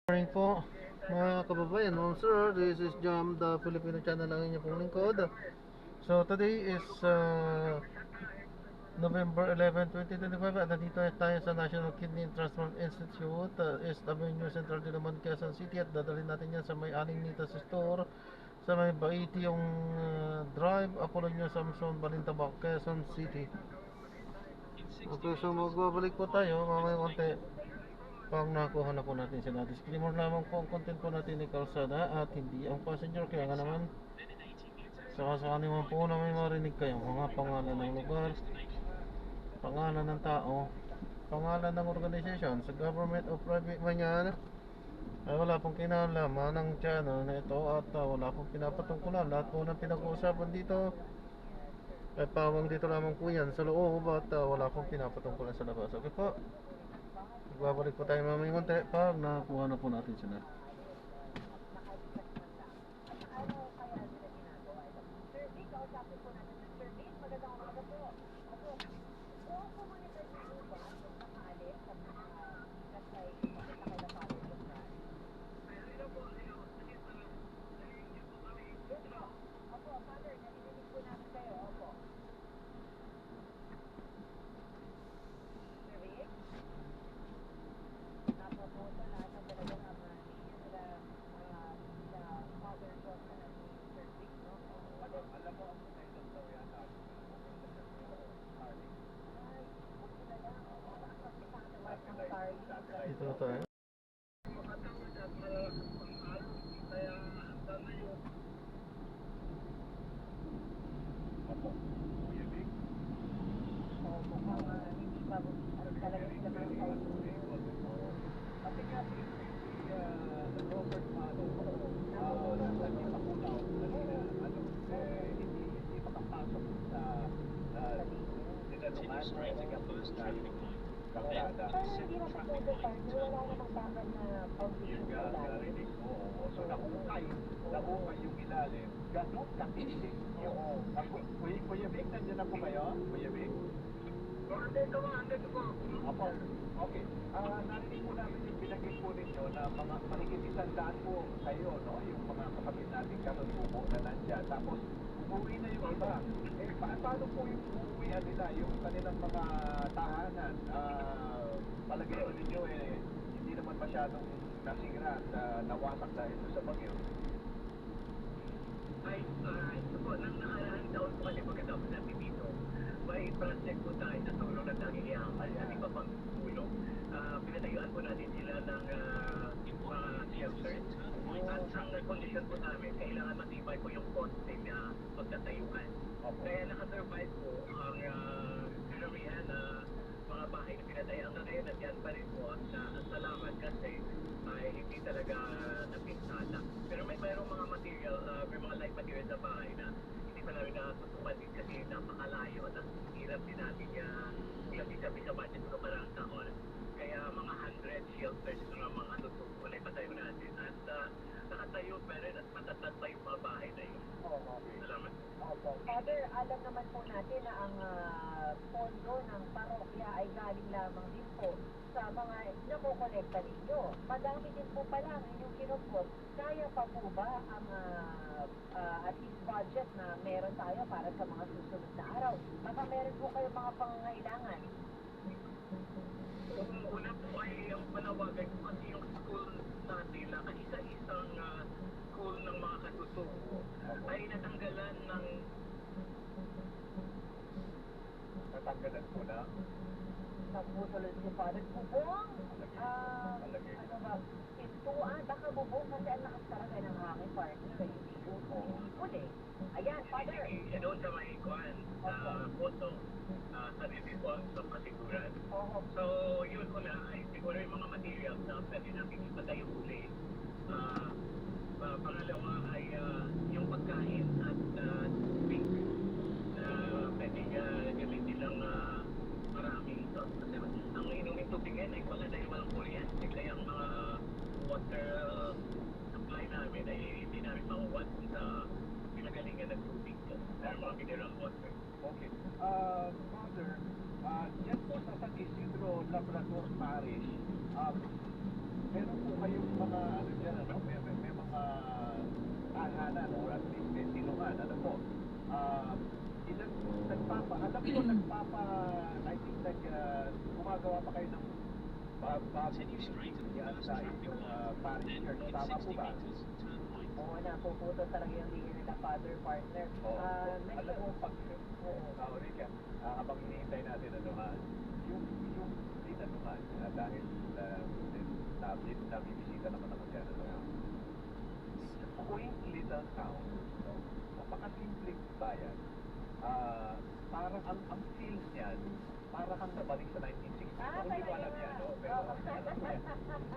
Morning po mga kababayan. Sir, this is Jam, the Filipino channel lang inyong pong lingkod. So today is November 11, 2025 at nandito tayo sa National Kidney Transplant Institute, East Avenue, Central Diliman, Quezon City, at dadalhin natin yan sa may Aling Nitas Store sa may Baiti yung Drive, Apolonio Samson, Balintabak, Quezon City. Okay, so magbabalik po tayo mamaya konti pag nakuha na po natin sila. Disclaimer lamang po, ang content po natin ay kalsada at hindi ang passenger. Kaya nga naman, sakasakali man po na may marinig kayo mga pangalan ng lugar, pangalan ng tao, pangalan ng organisasyon, sa government o private man yan, ay wala pong kinalaman ng channel na ito at wala pong pinapatungkulan. Lahat po ng pinag-uusapan dito ay pawang dito lamang po yan sa loob at wala pong pinapatungkulan sa labas. Okay po, magbabalik po tayo mamaya konti pag nakuha na po natin sila. Dito na tayo. Hindi na kapag partner, wala namang dapat na pag-ibig sa ilalim. So nahukay yung ilalim, ganun katitig yung... Kuya Vic, nandiyan na po kayo? Kuya Vic? Andito po. Apo, okay. Narinig po namin yung binagin po ninyo na mga maligit 100 po kayo, no? Yung mga kapatid natin kanusubo na nandyan. Tapos, umuwi na yung iba. Paano po yung uuwihan nila, yung kanilang mga tahanan? Palagay ko ninyo, hindi naman masyadong nasira at nawasak dahil sa bagyo. Ito po, nang nakaraang taon po kasi pagkatapos natin dito, may project po tayo sa tulong ng tanging iangkal at iba pang tulong. Pinatayuan po natin sila ng mga shelters. At ang condition po namin, kailangan matibay po yung konti na pagtatayuan. Kaya nakasurvive po ang karamihan na mga bahay na pinatayuan na rin at yan pa rin po. At salamat kasi ay hindi talaga napinsala. Pero mayroong mga material, may mga light material sa bahay na hindi pa namin natutupan din kasi napakalayo at ang hirap din natin ilabi sa budget ko parang taon. Kaya mga 100 shelters na mga tutupo na ipatayo natin. At nakatayo pa rin at matatag pa yung mga bahay na yun. Salamat. Father, alam naman po natin na ang pondo ng parokya ay galing lamang din po sa mga nakokolekta ninyo. Madami din po pala ang inyong kinupot. Kaya pa po ba ang at least budget na meron tayo para sa mga susunod na araw? Baka meron po kayo mga pangangailangan. Una po ay ang panawagan ko kasi yung school natin na isa-isang school ng mga katutubo ay natanggalan ng... Natanggalan po na? Nagbutuloy si Father Bubong. Ano ba? Pintuan, baka Bubong kasi ang lakas talaga ng hangin partner. Kayo hindi huli. Ayan, Father. Doon sa may kuhan, photo, sa review sa kasiguran. So, yun ko na ay siguro yung mga materials na pwede natin ipatayo uli. Pangalawa ay yung pagkain at tubig na pwede gamitin ng maraming ito. Kasi ang inumin tubig ay wala dahil walang kuryente. Kaya ang mga water supply namin ay hindi namin makuha sa pinagalingan ng tubig. Pero mga mineral water. Okay. Father, yan po sa San Isidro Labrador Parish, meron po kayong mga kasalanan o at least may sino man, ano po, ilan alam ko I think gumagawa pa kayo ng yan sa inyong parish church, tama po ba? Oo, napuputo talaga yung linya nila, father, partner. Alam mo, pag Rica, habang hinihintay natin yung dito naman, dahil nabibisita naman ako dyan, quaint little town, napakasimpleng bayan, parang ang feels niyan, parang kang nabalik sa 1960s. Hindi ko alam yan, no? Pero alam ko yan.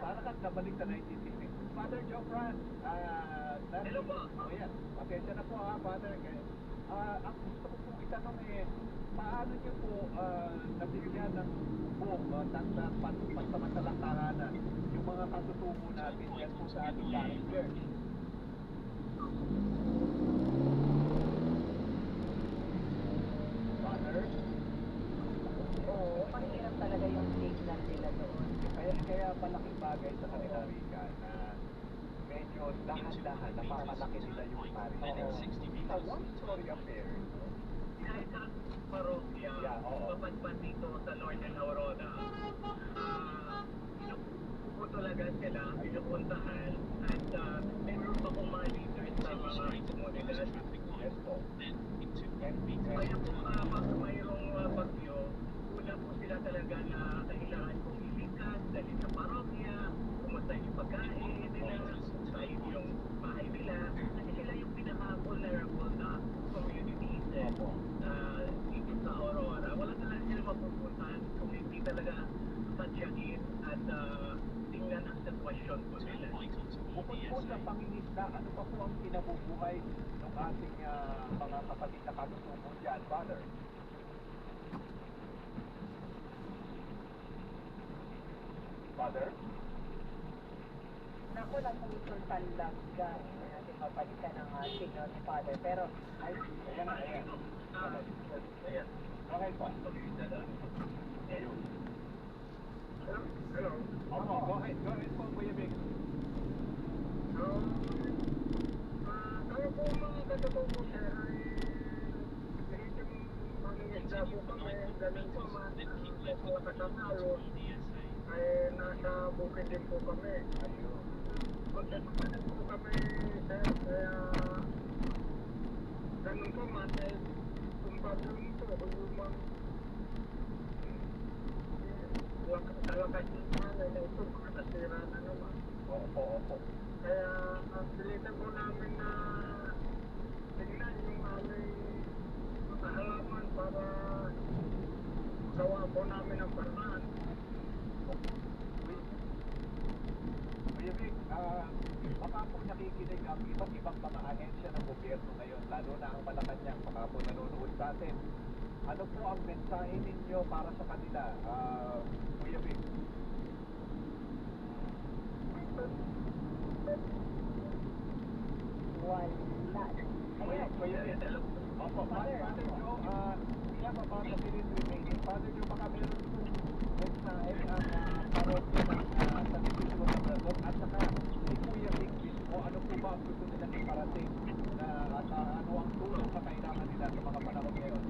Parang kang nabalik sa 1960s. Father Joe Franz, Hello po. Yan. Pasensya na po Father. Ang gusto ko pong itanong paano niyo po nabigyan ng buong pansamantalang tahanan yung mga katutubo natin yan po sa ating parish church? Father? Oo, mahirap talaga yung signal nila doon. Kaya malaking bagay sa kanila, Rica, na medyo dahan-dahan napamalaki nila yung parish. Sa one-story affair, Kahit sa parokya, papadpad dito sa Northern Aurora, talaga sila pinupuntahan at meron pa kong mga leaders sa mga komunidad. yes po. Kaya po pag mayroong bagyo, una po sila talaga na kailangan kong ilikas dahil sa parokya, kumusta yung pagkain nila, sa yung bahay nila, kasi sila yung pinaka-vulnerable na communities dito sa Aurora. Wala talaga sila mapupuntahan kung hindi talaga sadyain at tingnan ang sitwasyon po nila. Bukod po sa pangingisda, ano pa po ang kinabubuhay ng ating mga kapatid na katutubo dyan, Father? Father? Naku, naputol talaga. Hindi natin mapalitan ang signal ni Father. Pero, Ay, ayan na, ayan. Ayan. Okay po. Ayun. Hello. Opo, go ahead po, Kuya Vic. Kaya po mga katutubo sir ay ganitong mangingisda po kami, ganun po mga kasamalo ay nasa bukid din po kami. Pagkatutubo po kami sir, kaya ganun po man ay kung bagong po, yung mga talakas yung mga ito, mga nasira na naman. Opo. Kaya pilitan po namin na tingnan yung aming mga halaman para gawa po namin ang paraan. Kuya Vic, baka po nakikinig ang iba't ibang mga ahensya ng gobyerno ngayon, lalo na ang Malacanang, baka po nanonood sa atin. Ano po ang mensahe ninyo para sa kanila, Kuya Vic? wala. Ayan. Kuya Vic, opo, Father Joe, we have about a minute remaining. Father Joe, baka meron pong mensahe ang parokya ng San Isidro Labrador at saka si Kuya Vic mismo, ano po ba ang gusto nilang iparating na at ano ang tulong na kailangan nila sa mga panahon ngayon?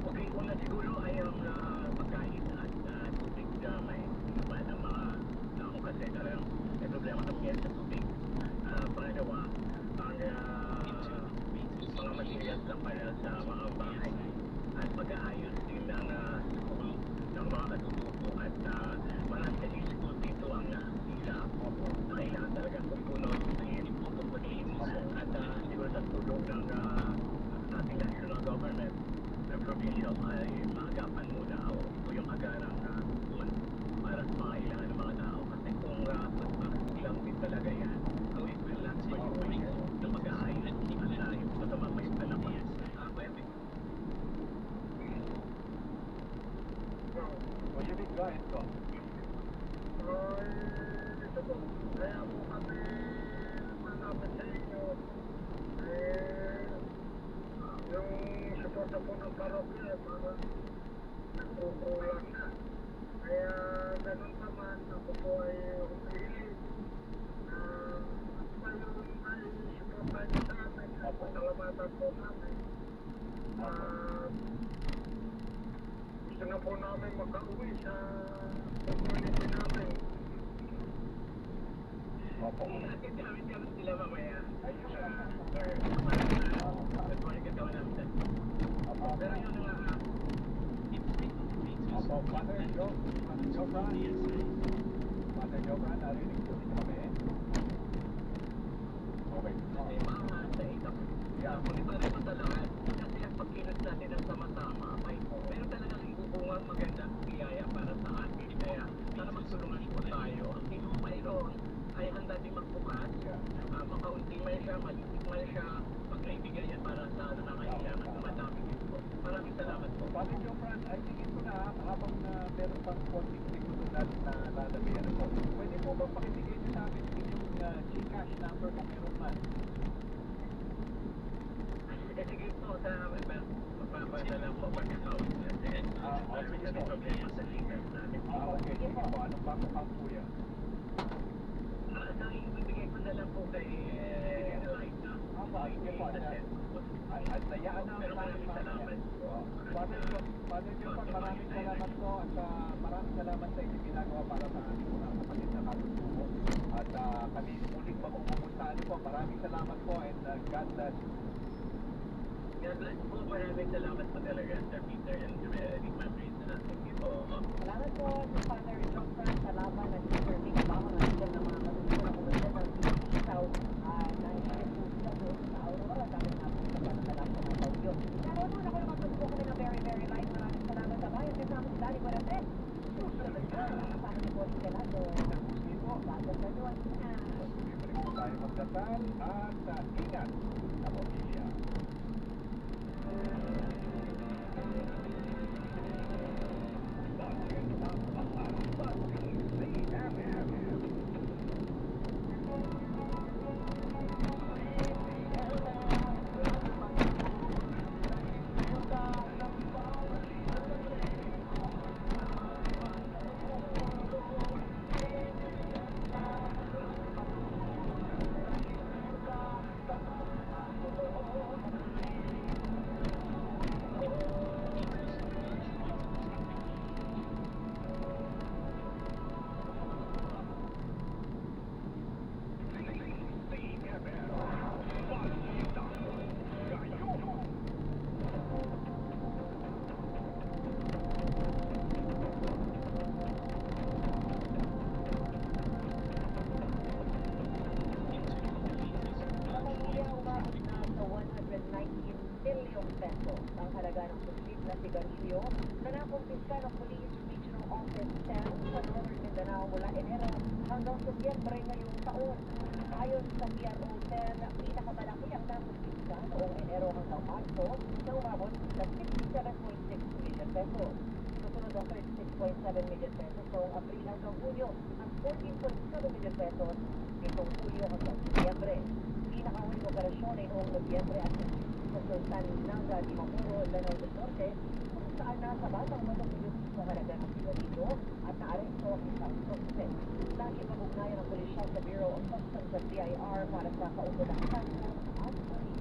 Okay, una siguro ay ang pagkain at tubig na may iba ng mga tao kasi talagang may problema kami sa tubig. Pangalawa, ang mga materials na para sa mga bahay at pag-aayos din ng school ng mga katutubo at marami kasi school dito ang nasira. Kailangan talaga kumpulong at siguro sa tulong ng ating national government na provincial ay maagapan muna o yung agarang doon para sa mga ilangan ng mga tao kasi kung lang din talaga yan ang equivalent sa yung na mag-aayos at yung masama pa yung panahon pwede. Kuya Vic, go ahead po. po namin makauwi sa community namin. Opo. Natin kami sila mamaya. Ayun. Good morning, gagawa namin. Opo. Pero yun na nga, Opo, Father Joe. Father Jobran. Father Jobran, narinig po ninyo kami. Okay. kasi mga sa ikap. Yeah. Monitorin mo talaga. Kasi ang pagkilos natin ng sama-sama, ay meron talagang ibubungang magandang biyaya para sa atin. Kaya sana magtulungan po tayo. Ang sino mayroon ay handa din magbukas. Makaunti man siya, maliit man siya, magkaibigay yan para sa nangangailangan. Madami din po. Maraming salamat po. Father Jobran, ay tingin ko na habang meron pang konting segundo natin na lalabihan po. Pwede po ba pakibigay niyo sa amin inyong Gcash number kung meron man? Sige po, sa magpapadala po pag-account natin. Okay Kasi po. problema sa Gcash natin. Okay, sige po. Anong bank account po yan? Ang ibibigay ko na lang po kay Eliza. Sige po. At nayaan na Pero maraming salamat po. Father Jobran, maraming salamat po at maraming salamat sa inyong ginagawa para sa ating mga kapatid na katutubo. At kami ulit mapupuntahan po. Maraming salamat po and God bless. God bless po. Maraming salamat po talaga, Sir Peter and Rick Madrid. Thank you po. Salamat po sa Father Johnson sa laban at Sister Vic Bama ng mga katutunan ng komunidad ng Isaw na inilip po sila doon sa Aurora dahil na po sa panatalang po ng Baugyo. Naroon mo na ko naman po kami ng very, very light. Maraming salamat sa bayan. Kasama si Dali Guaratet. Susunod na. Kasama ni Boss Kelado. Sige po. Bago sa doon. Libre po tayo magdasal at ingat sa pamilya. Pamilya umabot na sa 119 billion pesos ang halaga ng suspit na sigarilyo na nakumpiska ng Police Regional Office 10 sa Northern Mindanao mula Enero hanggang Setyembre ngayong taon. Ayon sa PRO 10, pinakamalaki ang nakumpiska noong Enero hanggang Marso na umabot sa 67.6 million pesos. Susunod ang 36.7 million pesos noong Abril hanggang Hunyo at 14.7 million pesos nitong Hulyo hanggang Setyembre. Pinakahuling operasyon ay noong Nobyembre at sa Sultan Naga, Dimapuro, Lanao del Norte, kung saan nasa batang matapilos sa halaga ng sigarilyo at naaresto ang isang suspect. Lagi pag-ugnayan ng pulisya sa Bureau of Customs at BIR para sa kaugnod ng kaso at pulis.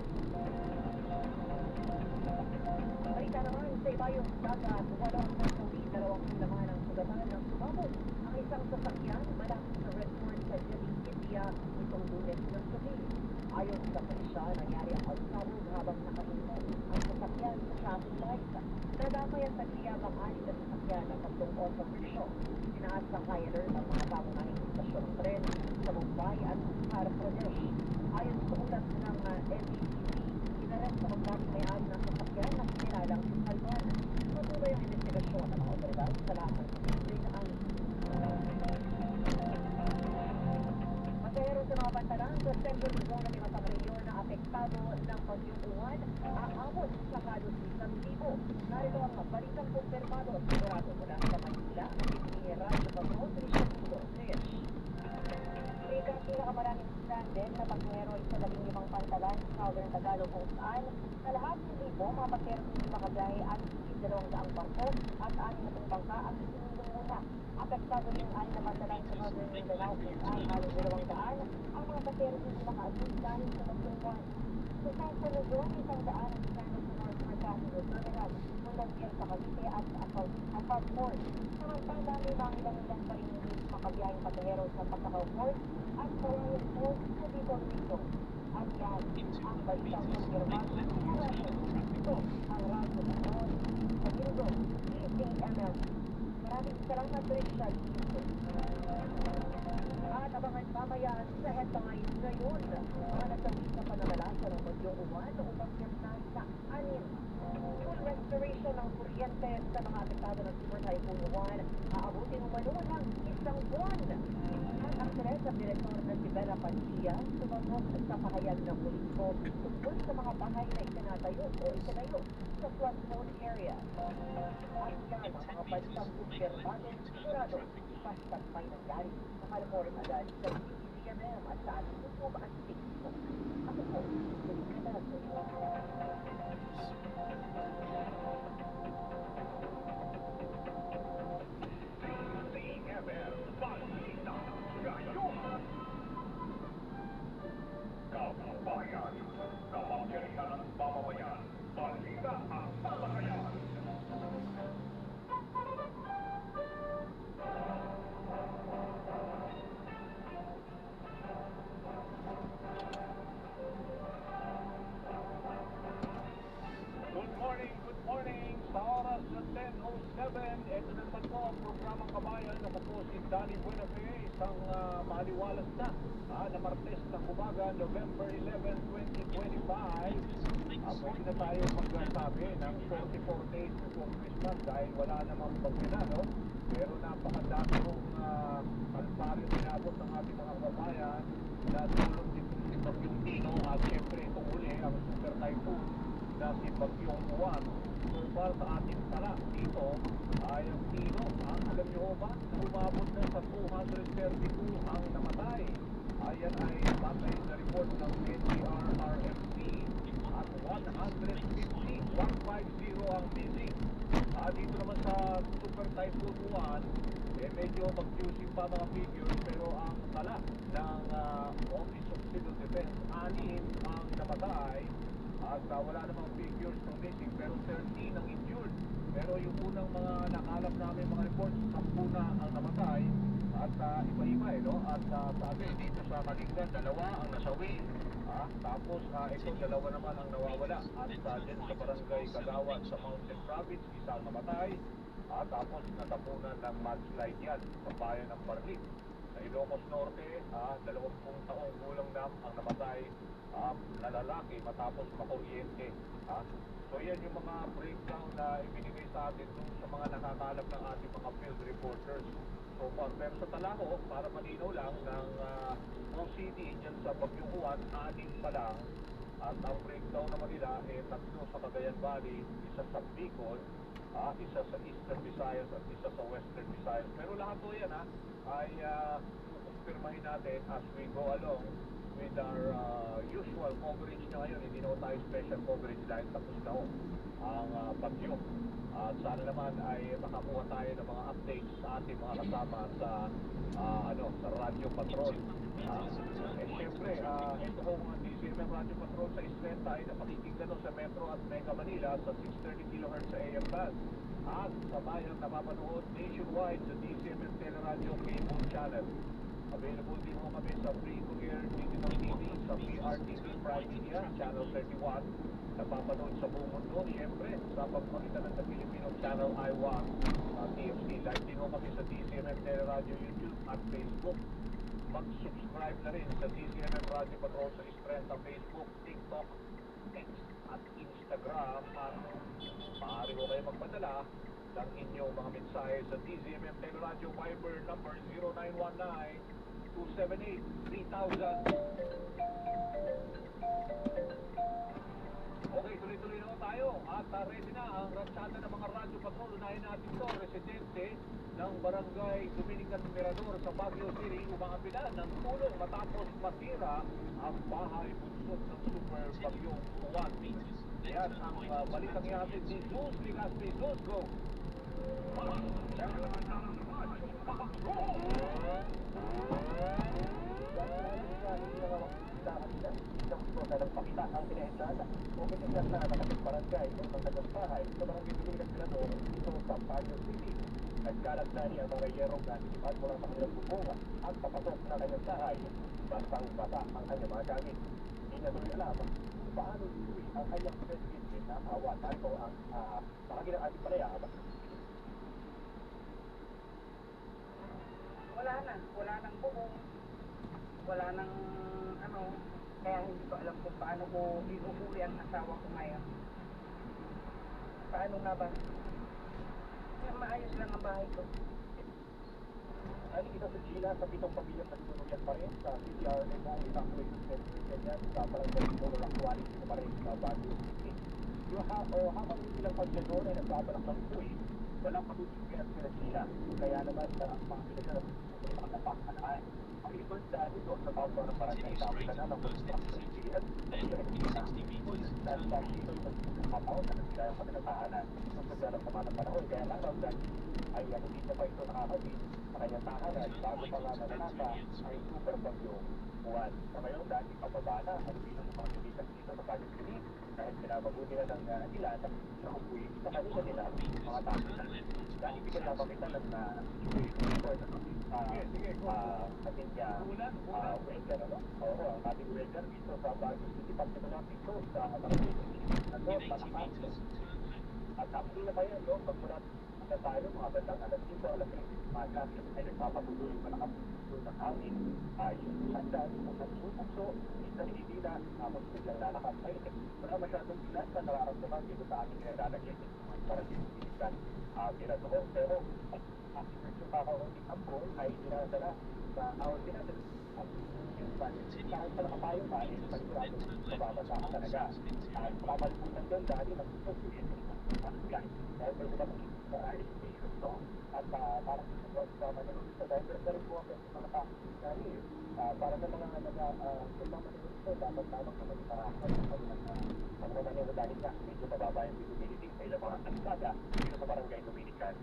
Balita naman sa ibayong dagat, walang pagsawi, 2 laman ang sugatan ng sumabog ang isang sasakyan malapit sa resort sa Delhi, India, itong Lunes ng gabi. Ayon sa pulisya, nangyari ang pagsabog habang nakahinto ang sasakyan sa traffic light. Nadamay ang tagliyabang anim na sasakyan ng tatlong otorisyo. Tinaas ng high alert ang mga pamunahing istasyon ng tren sa Mumbai at Uttar Pradesh. Ayon sa ulat ng NBC, inaresto sa magdating may-ari ng sasakyan na kinilalang si Salman. Patuloy ang investigasyon ng mga otoridad sa lahat ng posibleng angin. Masayaro sa mga bantalan sa Central Luzon ng ilang rehiyon na apektado ng bagyong Uwan, aabot sa halos 1,000. Narito ang balitang kumpirmado at sigurado mula sa Manila, ni Radyo Pagod, Richard Cortes. Ika pinakamaraming stranded na pasyero sa 15 pantalan sa Southern Tagalog kung saan kalahating libo mga pasyero hindi makagay at 200 bangko at 60 bangka ang isinulong muna. Apektado rin ang 6 na pantalan sa Northern Mindanao kung saan halos 200 ang mga pasyero hindi makaalis dahil sa pagtungkuan. Sa South Luzon, 100 ang stranded sa North Mercado Terminal Montiel sa Cavite at Apag Port. Samantala, may mga ilang pa rin makabiyahing pasahero sa Pagkakaw Port at Palawan Port sa Bicol Region. At yan ang balitang kumpirmado sa radyo. Ito ang radyo noon sa Mundo, DCMM. Maraming salamat, Richard. At abangan mamaya sa headlines ngayon, mga nasawi sa panamalasan ng bagyong Uwan upang siyasnan sa 6. Full restoration ng kuryente sa mga apektado ng Super Typhoon Uwan, aabutin umano ng 1 buwan. At ang sa direktor na si Bella Padilla sumabot sa pahayag ng pulismo tungkol sa mga bahay na itinayo sa flood zone area. At yan ang mga balitang kumpirmado, sigurado, bastang may nangyari. Nakalaport agad sa DCMM at sa ating YouTube at Facebook. Ako po, DCMM Balita Ngayon. Kababayan, kapangyarihan ng mamamayan, balita ang mamamayan. Good morning. Sa oras na 10:07, ito na naman po ang programang Kabayan. Ako po si Danny Buenafe, isang maliwalas na Martes ng umaga, November 11, 2025. Pwede na tayo magsasabi ng 44 days before Christmas dahil wala namang bagyo, no? Pero napakadami kong kalparyo tinabot ng ating mga kabayan na tulong dito si Bagyong Tino at syempre itong uli ang Super Typhoon na si Bagyong Uwan. So para sa ating tala dito ay ang Tino, alam nyo ba na umabot na sa 232 ang namatay. Ayan ay batay sa report ng NDRRMC at 150 ang busy. Dito naman sa Super Typhoon Uwan, medyo mag-juicy pa mga figures pero ang tala ng Office of Civil Defense, 6 ang namatay at wala namang figures ng missing pero 13 ang injured. Pero yung unang mga nakalap namin mga reports, 10 na ang namatay at iba-iba no? At sabi dito sa Kaligdan, 2 ang nasawi. Tapos ito 2 naman ang nawawala. At dyan sa Barangay Kagawan sa Mountain Province, 1 ang namatay. Tapos natapunan ng mudslide yan sa bayan ng Parlik. Sa Ilocos Norte, 20 taong gulang na ang namatay na lalaki matapos makuryente. So yan yung mga breakdown na ibinigay sa atin dun sa mga nakakalap ng ating mga field reporters. So far, pero sa Talaho, para malinaw lang ng OCD dyan sa Bagyong Uwan, 6 pa lang. At ang breakdown naman nila 3 sa Cagayan Valley, 1 sa Bicol, 1 sa Eastern Visayas at 1 sa Western Visayas. Pero lahat po yan ay kukumpirmahin natin as we go along with our usual coverage na ngayon. Hindi na tayo special coverage dahil tapos na ang bagyo. At sana naman ay makakuha tayo ng mga updates sa ating mga kasama sa sa Radio Patrol. Siyempre, ito kong DCMM Radio Patrol sa Isleta ay napakikinggan sa Metro at Mega Manila sa 630 kHz sa AM band. At sa bayang napapanood nationwide sa DCMM Teleradio Cable Channel. Available din mo kami sa free-to-air digital TV sa PRTV Prime Media, Channel 31. Napapanood sa buong mundo, siyempre, sa pagpakita ng Filipino Channel I1, TFC. Like din mo kami sa DCMM Teleradio YouTube at Facebook. Mag-subscribe na rin sa DCMM Radio Patrol sa Istrenta, Facebook, TikTok, X at Instagram. At maaari mo kayo magpadala ng inyong mga mensahe sa DCMM Teleradio Viber number 0919-278-3000. Okay, tuloy-tuloy na tayo at ready na ang ransyada ng mga radyo patrol. Unahin natin ito, residente ng Barangay Dominican Mirador sa Baguio City umaapila ng tulong matapos matira ang bahay bunsod ng Super Bagyong Uwan. Yan ang balitang ihatid ni Zeus Ligaspi. Zeus, go! Pakita ang pinahintala o pinaglas na nakatagbarangay o magtagaspahay sa barangay Dominican Ikalat na niya mga yerong na nilipat mula sa kanilang bubunga at papasok na kanyang bahay. Basang-basa ang kanyang mga gamit. Hindi na tuloy alam kung paano ituloy ang kanyang pinag-ibig na awatan o ang makagilang ating palaya. Wala nang bubong, wala nang ano, kaya hindi ko alam kung paano ko iuhuli ang asawa ko ngayon. Paano nga ba? Kaya maayos lang ang bahay ko. Ano isa sa Gina sa 7 pamilyang nagtutulyan pa rin sa CCRM o evacuation center ganyan sa barangay Moral Quality pa rin sa Baguio City. Habang silang pagdador ay nagbabalak ng buhay, walang patutugan sila Gina. Kaya naman sa mga pinagdador ng napakanaan. Ang ibang dahil doon sa tawag ng barangay sa amin na ng construction at dahil dahil ito yung magkakataon na sila yung pagkakatahanan ng pagdador sa mga panahon. Kaya lang ang dahil ay hindi na pa ito nakakabit sa kanyang tahanan bago pa nga nananasa ay super bagyo buwan. Sa ngayon dahil pababa na ang bilang ng mga tulisan dito sa Baguio City dahil pinababuti na ng ilan na umuwi sa kanila nila mga tahanan. Dahil bigyan na pamitan ng report ating weather, ano? Oo, ang ating weather dito sa Baguio City pagkita natin ito sa Baguio City na doon, malakas. At actually na ba yan, no? Pag mula na tayo, mga bandang alas 5, alas 3, magas, ay nagpapagulo yung malakas ng hangin. Yung sandan, kung nagsutukso, minsan hindi na, tapos biglang lalakas. Ay, wala masyadong bilas na nararamdaman dito sa ating nilalagay. Para sinisan, pinatuon, pero yung kakauling ampon ay dinadala sa our dinadala. Kahit sa nakapayong tayo, panigurado, mababasa ka talaga. Papaliputan doon dahil nagsutukso dahil pwede ba ay ito at parang sa manilog ito dahil pwede rin po ang mga tao dahil para sa mga manilog ito dapat lamang na magparahan ang mga manilog dahil nga medyo mababa yung visibility sa ilang mga ansada dito sa barangay Dominican.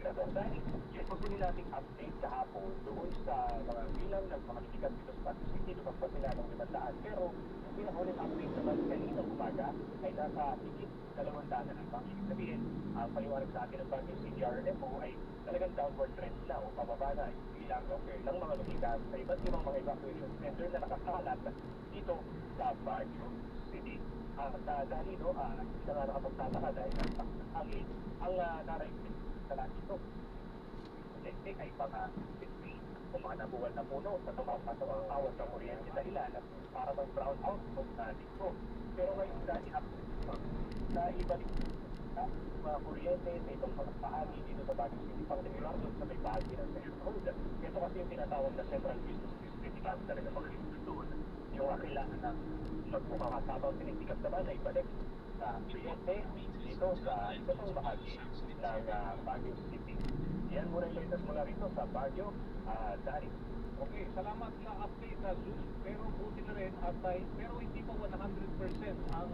Dahil yung gusto nila nating update kahapon doon sa mga bilang ng mga litigan dito sa Baguio City lumagpas nila ng 500 pero yung pinakuling update naman kanina umaga ay nasa higit 200 na lang. Ibig sabihin, paliwanag sa atin ng Baguio City RMO ay talagang downward trend na o pababa na bilang ng mga lumigas sa iba't ibang mga evacuation center na nakasalat dito sa Baguio City. At dahil hindi na nga nakapagtataka dahil ang hangin ang narating sa lahat ito. Kasi ay mga between o mga nabuwal na puno sa tumaas sa mga awan ng kuryente dahilan para mag brown out na dito. Pero ngayon dahil na ibalik mga kuryente sa itong mga bahagi dito sa Baguio City particular doon sa may bahagi ng Central Road. Ito kasi yung tinatawag na Central Business District. Ikaw talaga makikita doon. Yung kailangan ng magpumakasabaw tinitikas naman na ibalik sa kuryente dito sa itong bahagi ng Baguio City. Yan muna yung latest mula rito sa Baguio. Dahil okay, salamat sa update na Zeus. Pero buti na rin at pero hindi pa 100% ang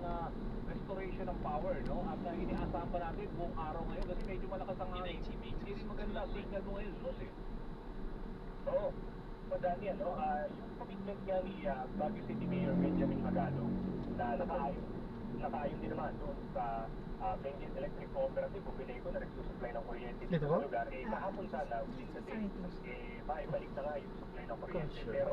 restoration ng power, no? At iniasahan pa natin buong araw ngayon kasi medyo malakas ang hangin. Hindi rin maganda signal mo ngayon, Zeus eh. Oo. So Daniel, yung commitment niya ni Baguio City Mayor Benjamin Magalo na nakaayon din naman doon sa Benguet Electric Cooperative o Bineco na nagsusupply ng kuryente dito sa lugar. Kahapon sana, within the day, maibalik na nga yung supply ng kuryente. Pero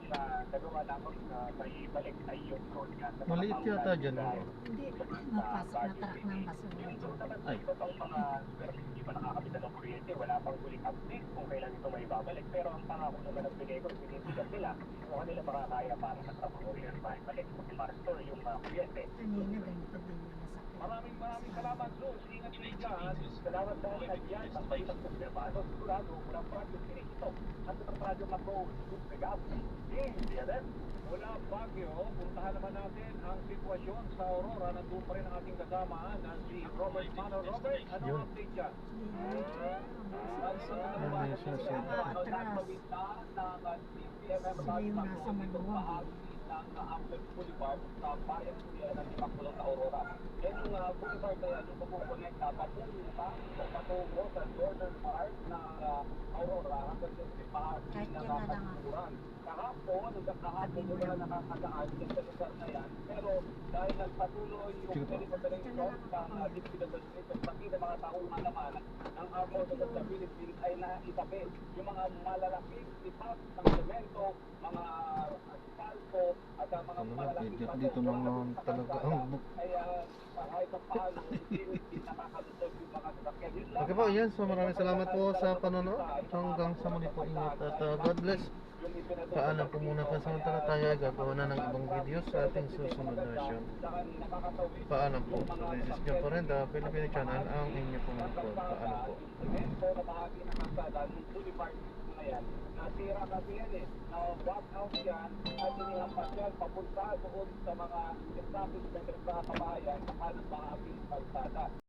nagawa lamang na maibalik ay yung broadcast. Maliit yata dyan. Hindi, mapasok na truck ng basura. Ay. Ito pang mga lugar na hindi pa nakakabitan ng kuryente, wala pang huling update kung kailan ito maibabalik. Pero ang pangako naman ng Bineco, pinitigas nila kung kanila makakaya para sa kuryente maibalik o i-restore yung kuryente. Kanina, ganito din yung nasakit. Maraming salamat, Zeus. Ingat kayo dyan. Salamat sa mga yan. Ang pailang konservado, sigurado, walang project pinito. At ang project mag-road, nag-up. Mula Baguio, puntahan naman natin ang sitwasyon sa Aurora. Nandun pa rin ang ating kasama na si Robert Mano. Robert, anong update dyan? Sila yung nasa maluwag. ng Outlet Boulevard sa bayan ng Limakulong sa Aurora. Yan yung boulevard na yan, yung pagkukonekta patungo sa northern part ng Aurora hanggang sa bahagi ng Pagkukuran. Kahapon hanggang kahapon wala nakakadaan dyan sa lugar na yan. Pero dahil nagpatuloy yung telecoordination ng Deputy Administrator, pati ng mga tauhan naman ng Armed Forces of the Philippines ay naitabi yung mga malalaking sipat ng semento, mga asfalto, at ang mga Ano na, malalaking dito, dito naman talaga ang ay kahit pa paano hindi nakakalusot yung mga sasakyan. Yun lang. Okay po, yan. So maraming salamat po sa panonood. Hanggang sa muli po, ingat at God bless. Paalam po muna pansamantala, tayo ay gagawa na ng ibang video sa ating susunod na version. Paalam po. So this is John Porenda, Filipino Channel, ang inyo pong lingkod. Paalam po. Na bahagi ng kalsada ng Boulevard na yan. Nasira kasi yan eh. Na-walk out yan at inihampas yan papunta doon sa mga establishment ng mga kabahayan sa kanang bahagi ng kalsada.